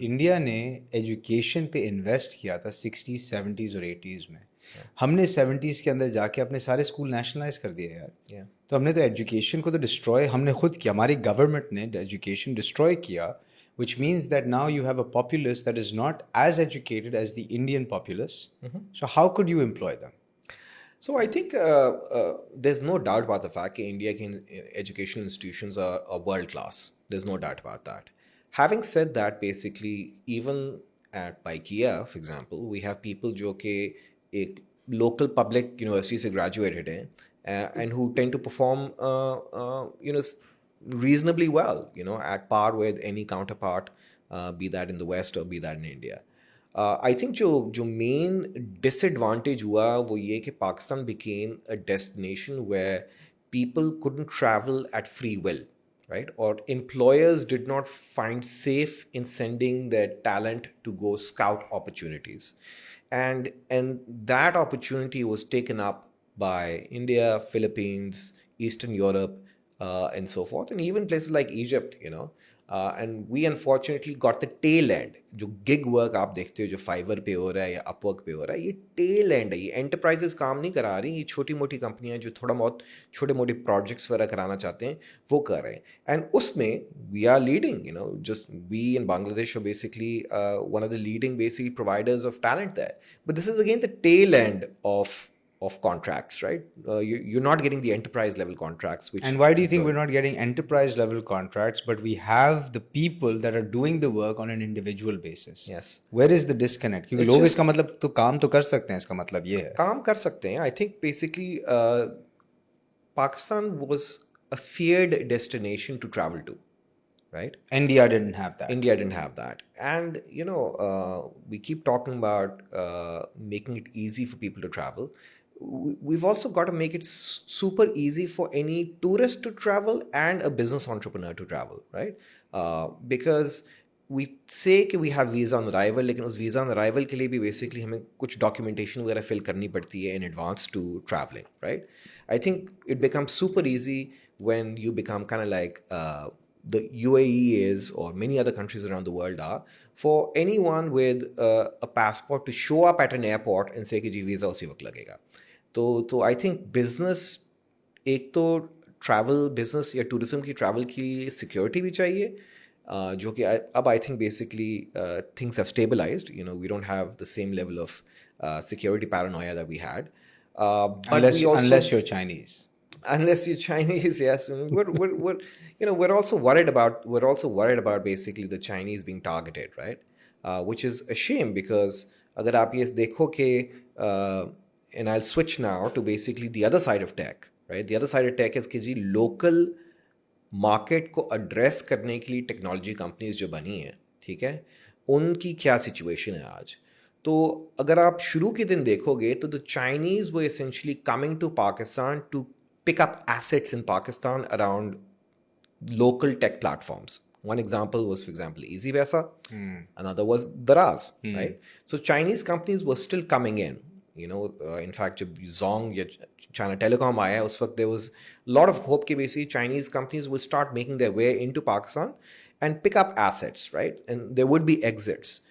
India ने education पे invest किया था 60s 70s और 80s में। हमने 70s के अंदर जाके अपने सारे स्कूल नेशनलाइज कर दिए यार। तो हमने तो एजुकेशन को तो डिस्ट्रॉय हमने खुद किया, हमारी गवर्नमेंट ने एजुकेशन डिस्ट्रॉय किया, which means that now you have a populace that is not as educated as the Indian populace. So how could you employ them? So I think there's no doubt about the fact that Indian educational institutions are world class. There's no doubt about that. Having said that, basically, even at Paikia, for example, we have people जो कि एक local public university से graduated हैं and who tend to perform, reasonably well, at par with any counterpart, be that in the West or be that in India. I think जो main disadvantage हुआ वो ये कि Pakistan became a destination where people couldn't travel at free will, right? Or employers did not find safe in sending their talent to go scout opportunities. And that opportunity was taken up by India, Philippines, Eastern Europe, and so forth, and even places like Egypt, and we unfortunately got the tail end. जो gig work आप देखते हो जो Fiverr पे हो रहा है या Upwork पे हो रहा है, ये tail end है। ये enterprises काम नहीं करा रही, ये छोटी मोटी कंपनियां जो थोड़ा बहुत छोटे मोटे projects वगैरह कराना चाहते हैं वो कर रहे हैं। And उसमें we are leading, just we in Bangladesh are basically one of the leading basically providers of talent there. But this is again the tail end of contracts, right? You're not getting the enterprise level contracts. And why do you think we're not getting enterprise level contracts, but we have the people that are doing the work on an individual basis? Yes. Where is the disconnect? क्योंकि लोग इसका मतलब तो काम तो कर सकते हैं, इसका मतलब ये है काम कर सकते हैं। I think basically Pakistan was a feared destination to travel to, right? India didn't have that. India didn't have that. And, we keep talking about making it easy for people to travel. We've also got to make it super easy for any tourist to travel and a business entrepreneur to travel, right? Because we say कि we have visa on arrival, लेकिन उस visa on arrival के लिए भी basically हमें कुछ documentation वगैरह fill करनी पड़ती है in advance to traveling, right? I think it becomes super easy when you become kind of like the UAE is, or many other countries around the world are, for anyone with a passport to show up at an airport and say कि जी visa उसी वक्त लगेगा। तो I think business, एक तो travel business या tourism की travel की सिक्योरिटी भी चाहिए, जो कि अब I think basically things have stabilised, we don't have the same level of security paranoia that we had. Unless you're Chinese. Unless you're Chinese, yes. We're also worried about basically the Chinese being targeted, right? Which is a shame, because अगर आप ये देखो कि and I'll switch now to basically the other side of tech, right? The other side of tech is कि जी local market को address करने के लिए technology companies जो बनी हैं, ठीक है, उनकी क्या situation है आज। तो अगर आप शुरू के दिन देखोगे तो the Chinese were essentially coming to Pakistan to pick up assets in Pakistan around local tech platforms. One example was, for example, EasyVesa. Another was Daraz, right? So Chinese companies were still coming in. In fact, जब Zong या China Telecom आया उस वक्त there was a lot of hope कि basically Chinese companies will start making their way into Pakistan and pick up assets, right? And there would be exits.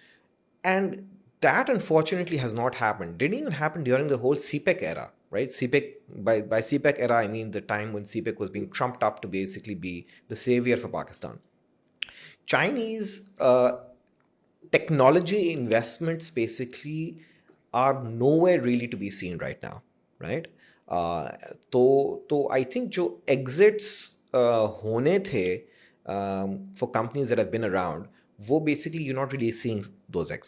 And that unfortunately has not happened. Didn't even happen during the whole CPEC era, right? CPEC, by CPEC era, I mean the time when CPEC was being trumped up to basically be the savior for Pakistan. Chinese technology investments basically are nowhere really to be seen right now, right? तो I think जो exits होने थे for companies that have been around, वो basically you're not really seeing those exits.